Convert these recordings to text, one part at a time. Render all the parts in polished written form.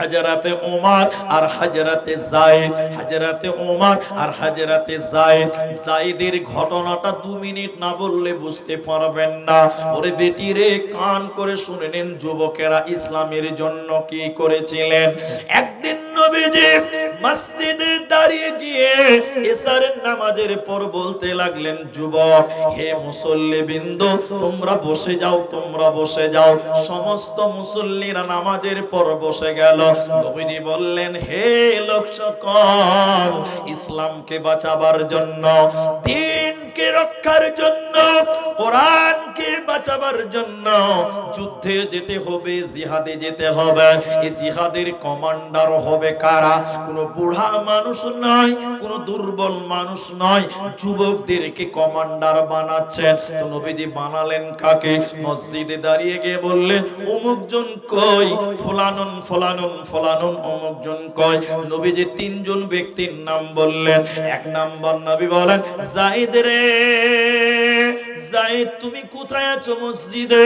হাজরাতে ওমর আর হাজরাতে যায়েদ, হাজরাতে ওমর আর হাজরাতে যায়েদ। যায়েদের ঘটনাটা 2 মিনিট না বললে বুঝতে পারবেন না। ওরে বেটি রে, কান করে শুনে নেন যুবকেরা ইসলামের জন্য কি করেছিলেন। একদিন নবীজি মসজিদে দাঁড়িয়ে গিয়ে এশারের নামাজের পর বলতে লাগলেন, যুবক, হে মুসল্লিবৃন্দ, তোমরা বসে যাও, তোমরা বসে যাও। সমস্ত মুসল্লিরা নামাজের পর বসে গেল। নবীজি বললেন, হে লোক সকল, ইসলামকে বাঁচাবার জন্য, দ্বীনকে রক্ষার জন্য, কোরআনকে বাঁচাবার জন্য যুদ্ধে যেতে হবে, জিহাদে যেতে হবে। এই জিহাদের কমান্ডার হবে কারা? কোনো বুড়া মানুষ নয়, কোনো দুর্বল মানুষ নয়, যুবকদেরকে কমান্ডার বানাচ্ছেন। তো নবীজি বানালেন কাকে? মসজিদে দাঁড়িয়ে গিয়ে বললেন, অমুকজন কই? ফুলানুন ফুলানুন ফুলানুন অমুকজন কই? নবীজি 3 জন ব্যক্তির নাম বললেন। 1 নাম্বার নবী বলেন, যায়েদ রে, যায়েদ তুমি কোথায় আছো মসজিদে?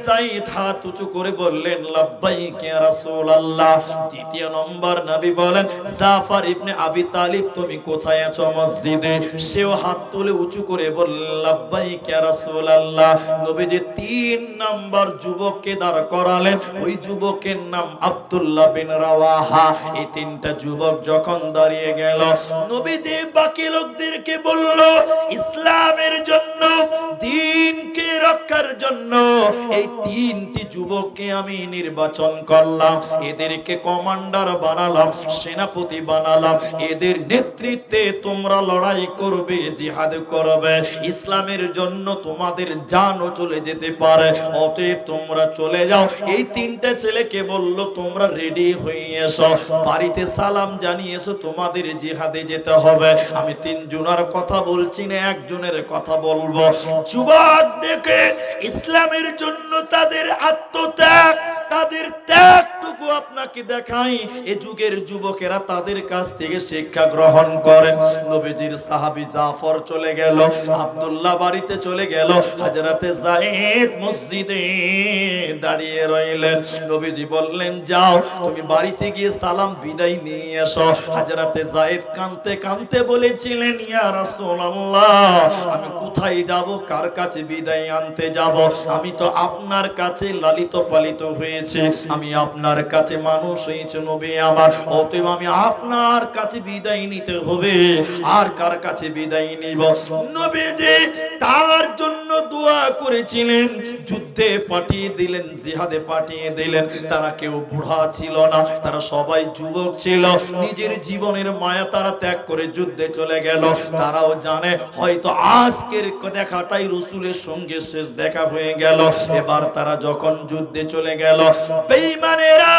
যায়েদ হাত উঁচু করে বললেন, লাব্বাইক ইয়া রাসূলুল্লাহ। 2 নম্বর নবী বলেন, জাফর ইবনে আবি তালিব তুমি কোথায় আছো মসজিদে? সেও হাত তুলে উঁচু করে বললেন, লাব্বাইক ইয়া রাসূলুল্লাহ। নবীজি 3 নম্বর যুবককে দাঁড় করালেন। ওই যুবকের নাম আব্দুল্লাহ বিন রাওয়াহা। এই 3টা যুবক যখন দাঁড়িয়ে গেল, নবীজি বাকি লোকদেরকে বলল, ইসলামের জন্য, দ্বীনকে রক্ষার জন্য এই 3টি যুবককে আমি নির্বাচন করলাম, এদেরকে কমান্ডার বানালাম, সেনাপতি বানালাম। এদের নেতৃত্বে তোমরা লড়াই করবে, জিহাদ করবে। ইসলামের জন্য তোমাদের জানও চলে যেতে পারে, অতএব তোমরা চলে যাও। এই 3টা ছেলেকে বলল, তোমরা রেডি হয়ে এসো, বাড়িতে সালাম জানিয়ে এসো, তোমাদের জিহাদে যেতে হবে। আমি 3 জনের কথা বলছি না, একজনের কথা বলবো। যুবক দেখে ইসলামের জন্য তাদের আত্মত্যাগ, তাদের ত্যাগটুকু আপনাকে দেখাই। এ যুগের যুবকেরা তাদের কাছ থেকে শিক্ষা গ্রহণ করেন। নবীজির সাহাবী জাফর চলে গেল, আব্দুল্লাহ বাড়িতে চলে গেল, হযরতে যায়েদ মসজিদে দাঁড়িয়ে রইলেন। নবীজি বললেন, যাও তুমি বাড়িতে গিয়ে সালাম বিদায় নিয়ে এসো। হযরতে যায়েদ কাঁদতে কাঁদতে বলেছিলেন, ইয়া রাসূলুল্লাহ, আমি কোথায় যাব, কার কাছে বিদায় আনতে যাব? আমি তো আপনার কাছে লালিত পালিত হয়েছে, আমি আপনার কাছে মানুষ হয়েছে নবী আমার, অতএব আমি আপনার কাছে বিদায় নিতে হবে, আর কার কাছে বিদায় নিব? নবীজি তার জন্য দোয়া করেছিলেন, যুদ্ধে পাঠিয়ে দিলেন, জিহাদে পাঠিয়ে দিলেন। তারা কেউ বুড়া ছিল না, তারা সবাই যুবক ছিল। নিজের জীবনের মায়া তারা ত্যাগ করে যুদ্ধে চলে গেল। তারাও জানে হয়তো আজকের দেখাটাই রাসূলের সঙ্গে শেষ দেখা হয়ে গেল। এবার তারা যখন যুদ্ধে চলে গেল, বেঈমানেরা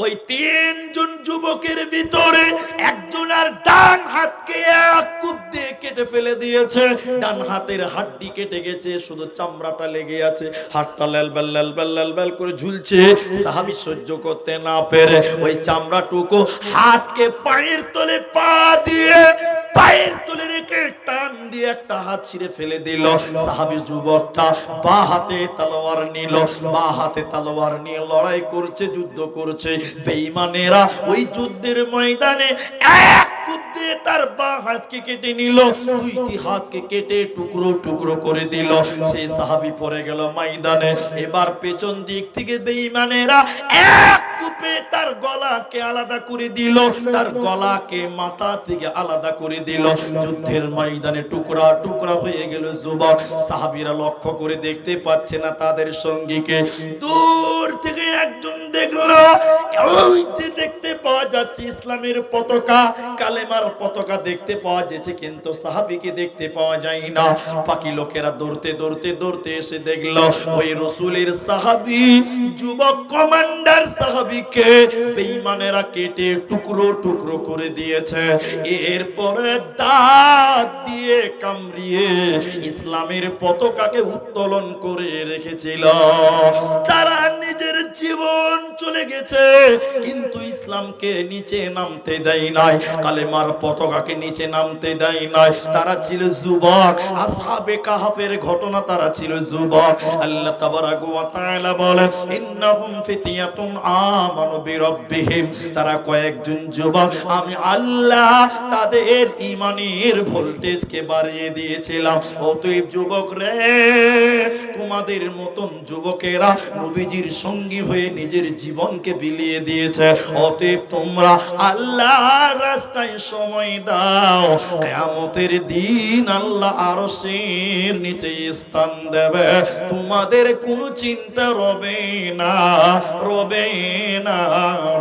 ওই 3 জন যুবকের ভিতরে একজনের ডান হাতকে এক কোপ দিয়ে কেটে ফেলে দিয়েছে। ডান হাতের হাড্ডি কেটে গেছে, শুধু চামড়াটা লেগে আছে, হাতটা লালবাল লালবাল লালবাল করে ঝুলছে। সাহাবী সহ্য করতে না পেরে ওই চামড়াটুকু হাতকে পায়ের তলে পা দিয়ে, পায়ের তলে রেখে টান দিয়ে একটা হাত ছিঁড়ে ফেলে দিল। সাহাবী যুবকটা বা হাতে তলোয়ার নিল, বা হাতে তলোয়ার নিয়ে লড়াই করছে, যুদ্ধ করছে। বেঈমানেরা ওই যুদ্ধের ময়দানে এক কোপ দিয়ে তার বা হাতকে কেটে নিল, 2টি হাতকে কেটে টুকরো টুকরো করে দিল। সেই সাহাবী পড়ে গেল ময়দানে। এবার পেছন দিক থেকে বেঈমানেরা এক কোপে তার গলাকে আলাদা করে দিল, তার গলাকে মাথা থেকে আলাদা করে দিল। যুদ্ধের ময়দানে টুকরা টুকরা হয়ে গেল যুবক। সাহাবীরা লক্ষ্য করে দেখতে পাচ্ছে না তাদের সঙ্গীকে। দূর থেকে একজন দেখলো, ওই যে দেখতে পাওয়া যাচ্ছে ইসলামের পতাকা, কালেমার পতাকা দেখতে পাওয়া যাচ্ছে, কিন্তু সাহাবীকে দেখতে পাওয়া যায় না। বাকি লোকেরা দৌড়তে দৌড়তে দৌড়তে এসে দেখলো ওই রাসূলের সাহাবী, যুবক কমান্ডার সাহাবীকে বেঈমানেরা কেটে টুকরো টুকরো করে দিয়েছে। এরপরে দাঁত দিয়ে কামড়িয়ে ইসলামের পতাকাকে উত্তোলন করে রেখেছিল। তারা নিজের জীবন চলে গেছে, কিন্তু ইসলামকে নিচে নামতে দেয় নাই, কালেমার পতাকাকে নিচে নামতে দেয় নাই। তারা ছিল যুবক। আসহাবে কাহফের ঘটনা, তারা ছিল যুবক। আল্লাহ তাবারাক ওয়া তাআলা বলেন, ইন্নাহুম ফিতয়াতুন আমানু বিরাব্বিহিম, তারা কয়েকজন যুবক আমি আল্লাহ তাদের ঈমানের ভোল্টেজকে বাড়িয়ে দিয়েছিলাম। অতএব যুবক রে, তোমাদের মতন যুবকেরা নবীজির সঙ্গী হয়ে নিজের জীবনকে বিলিয়ে দিয়েছে। অতএব তোমরা আল্লাহর রাস্তায় সময় দাও, কিয়ামতের দিন আল্লাহ আরশের নিচে স্থান দেবে, তোমাদের কোনো চিন্তা রবে না, রবে না,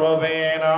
রবে না।